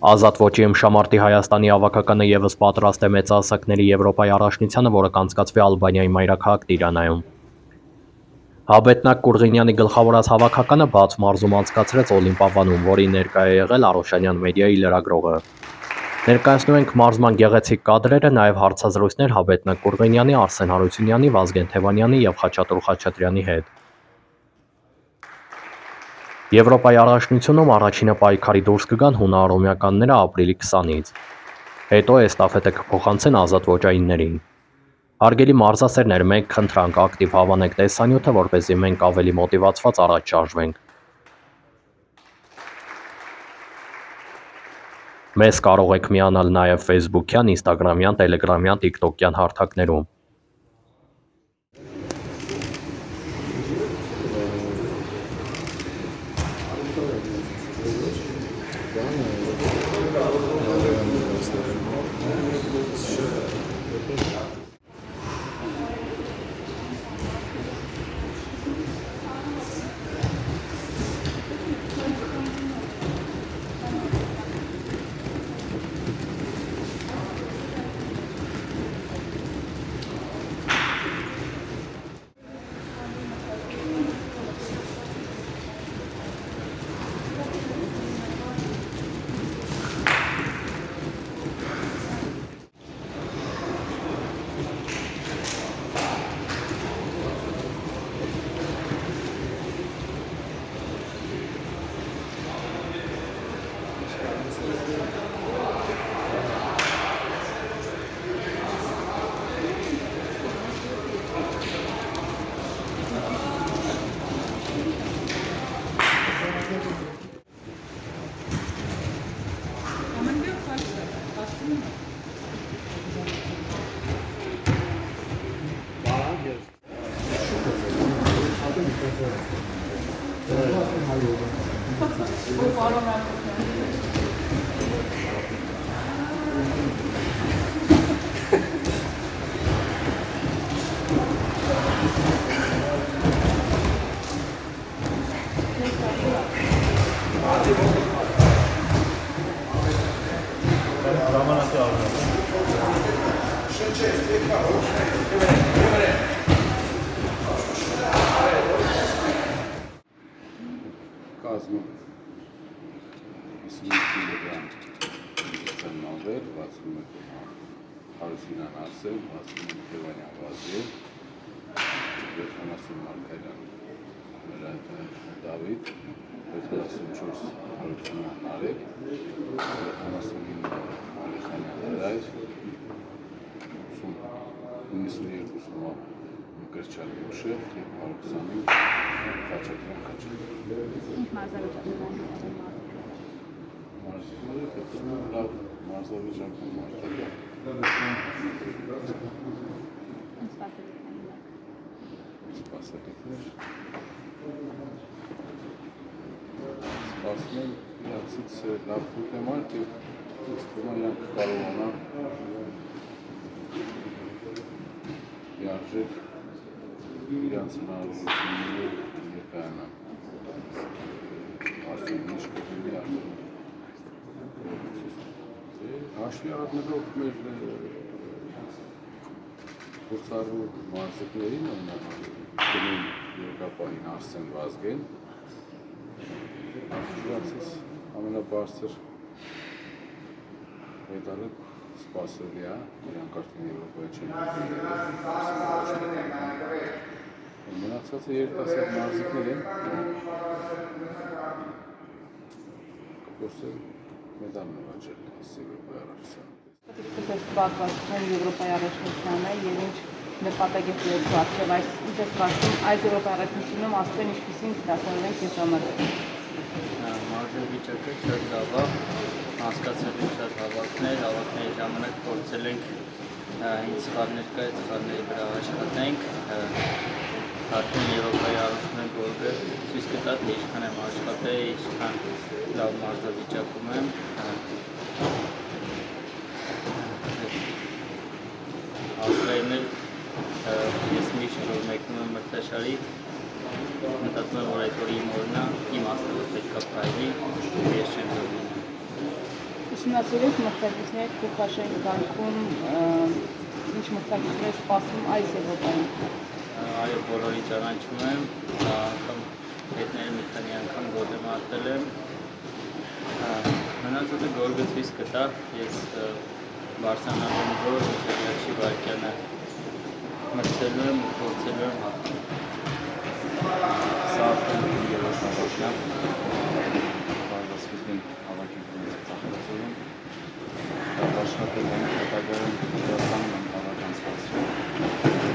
Ազատ ոճի ըմբշամարտի Հայաստանի ավագականը ևս պատրաստ է մեծահասակների Եվրոպայի առաջնությանը, որը կանցկացվի Ալբանիայի մայրաքաղաք Տիրանայում։ Հավետնակ Կուրղինյանի գլխավորած հավաքականը բաց մարզում անցկացրեց Օլիմպիավանում, որին ներկայ է եղել Արոշանյան մեդիայի լրագրողը։ Ներկայացնում ենք մարզման գեղեցիկ կադրերը, նաև հարցազրույցներ Հավետնակ Կուրղինյանի, Արսեն Հարությունյանի, Վազգեն Թևանյանի եւ Խաչատուր Խաչատրյանի հետ։ Եվրոպայի առաջնությունում առաջինը պայքարի դուրս կգան հունահռոմեականները ապրիլի 20-ից։ Հետո էստաֆետը կփոխանցեն ազատ ոճայիններին։ Հարգելի մարզասերներ, մենք խնդրանք ակտիվ հավանեք տեսանյութը, որպեսզի մենք ավելի մոտիվացված առաջ շարժվենք։ Մեզ կարող եք միանալ նաև Facebook-յան, Instagram-յան, Telegram-յան, TikTok-յան հարթակներում։ Կազմում 55 կիլոգրամ ծննավեր, 61 Հարությունյան Արսեն, 61 Թևանյան Վազգեն, 70 Մարկարյան Դավիթ, 74 Հարությունյան Արեգ, 79 Ալեխանյան Հրայր, 92 Կրչակ Ուշև, 125 Խաչատրյան Խաչատրյան։ Ինչ մարզավիճակում են։ Մարզիկները գտնում են լավ մարզավիճակում մարդակա։ Սպասելիքներ։ Սպասում են իրացից լավ կուտեմարկ և ստվում են իրանք կարողանան իարժեք իրանց հնարավորությունները ներկայանան։ Արդեն ինչ կողմի արդեն հաշվի առնելով մեր փորձառու մարզիկներին գնում երկապահին Արսեն Վազգեն, իրանցից ամենաբարձր մեդալը սպասելի է, իրանք արդեն Եվրոպայի չեմպիոն են։ Մնացածը երիտասարդ մարզիկներ են, կփորձեն մեդալ նվաճել Եվրոպայի առաջնությանը։ Պատվաստում Եվրոպայի առաջնությանը եւ ինչ նպատակ է ծրագրել այս պատվաստում այս Եվրոպայի առաջնությունում ասեն ինչպեսին դասավորենք եզրամատը։ Մարզավիճակը շատ լավ է, անցկացել ենք շատ հավաքների ժամանակ փորձել ենք ինչ սխալներ կա, այդ սխալների վրա աշխատենք, արդեն Եվրոպայի առաջնության գորգը ցույց կտա, թե ինչքան եմ աշխատել, ինչքան լավ մարզավիճակում եմ։ Ասլայն էլ ես միշտ որ մեկնում եմ մրցաշարի, մտածում եմ, որ այդ օրը իմ օրն է, իմ աստղը պետք է փայլի, ես չեմ լինի։ Ուսումնասիրեք մրցակիցների փոխաշեն կարգում ինչ մրցակիցներ սպասում այս Եվրոպայում։ Այո, բոլորի ճանաչում եմ, անգամ հետները մի քանի անգամ գոտ եմ արտել եմ, մնացածը գորգծվից կտա, ես Բարսանալում գոր միջավայրի վարկյանը մրցելու եմ ու փորձելու եմ հաղթել։ Սա արդեն երրորդ հավաքն է, սկզբին հավաքին ծախեցում, աշխատել եմ հետագայում Հայաստանում եմ հավաք անցկացրել,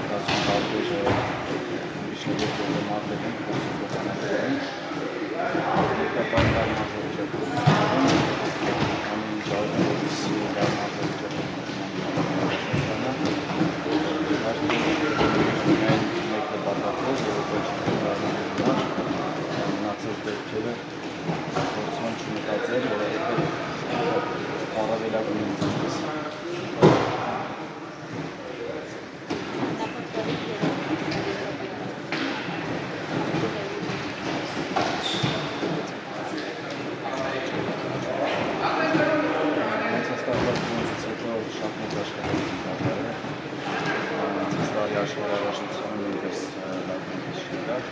10 տարբեր ուրիշների գոլեմ արտել եմ, փորձում կողանել եմ, հետապարտար մազորիչակում ամեն ինչ արվելիսի լավ մազորիչակում բատակով և ոչինչ դառնալու համար մնացած դեպքերը փորձում եմ չմտածել, որովհետև առավելագույն ինձանից։ Անցած տարվա փորձից հետո շատ մեծ աշխատանք եմ կատարել։ Անցած տարի աշխարհարաշինությանը նույնպես լավ քիչ կար։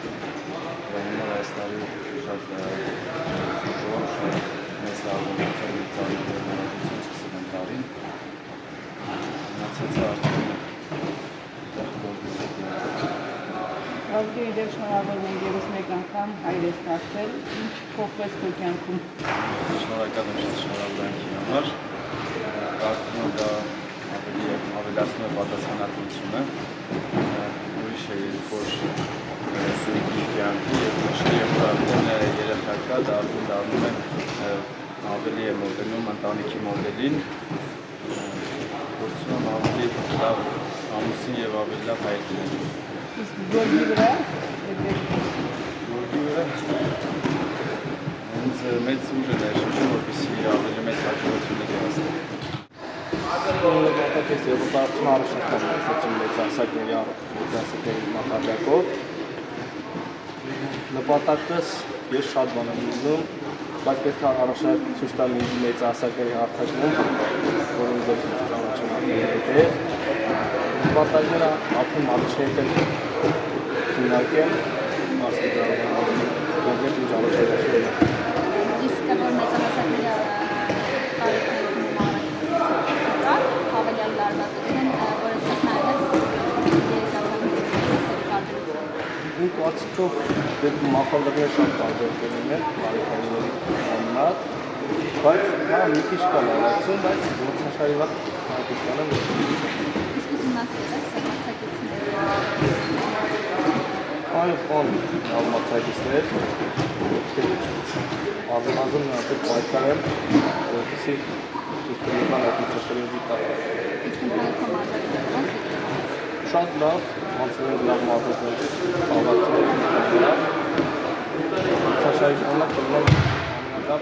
Հիմա այս տարի շատ զոր, շատ մեծ աղոթություն սկսել եմ տարին։ Մնացածը արդեն Ազգի իդեպ շնորհավորում եմ ևս մեկ անգամ հայր ես դարձել, ինչ փոխվեց քո կյանքում։ Շնորհակալ եմ շնորհավորանքի համար։ Կարծում եմ դա ավելացնում է պատասխանատվությունը։ Ուրիշ է, որ սույգի կյանքի և արդեն երեխա կա, դա արդեն դառնում է ավելի է մոտենում ընտանիքի մոդելին, փորձում եմ ավելի լավ ամուսին և ավելի լավ հայր լինել։ Իսկ գորգի վրա Գորգի վրա ինձ մեծ ուժ է ներշնչում, որպեսզի ավելի մեծ հաջողություններ հասնեմ։ Նպատակս Եվրոպայում առաջնական մրցություն մեծահասակների նախագծով։ Նպատակս ես շատ բան եմ ուզում, բայց պետք է առաջնակ ցույց տալ մեծահասակների հարթակում, որոնց դեպք ճանաչում է։ Նպատակները ապրում առաջնակ են քննարկել, մասը դրանով ինչ առաջնորդել։ Իսկ որ մեծահասակների հավելյալ լարվածություն, որը ծնայել Իմ կարծիքով դեպի մախալդակները շատ տարբեր կերին են, բարեկամների համնատ, բայց հա մի քիչ կա լավացում, բայց մրցաշարի վատ հատկանում է։ Իսկ ուսումնասիրել ես մրցակիցները։ Այո, կան լավ մրցակիցներ, առնվազն նրանցով պայքար եմ, որպեսզի իշխանական այդ մրցաշարի տակ։ Իսկ ընդհանուր մարտերն Շատ լավ, անցել են լավ մարտեր, հավաքել են։ Մրցաշարի ժամանակ կլինեն ամենալավ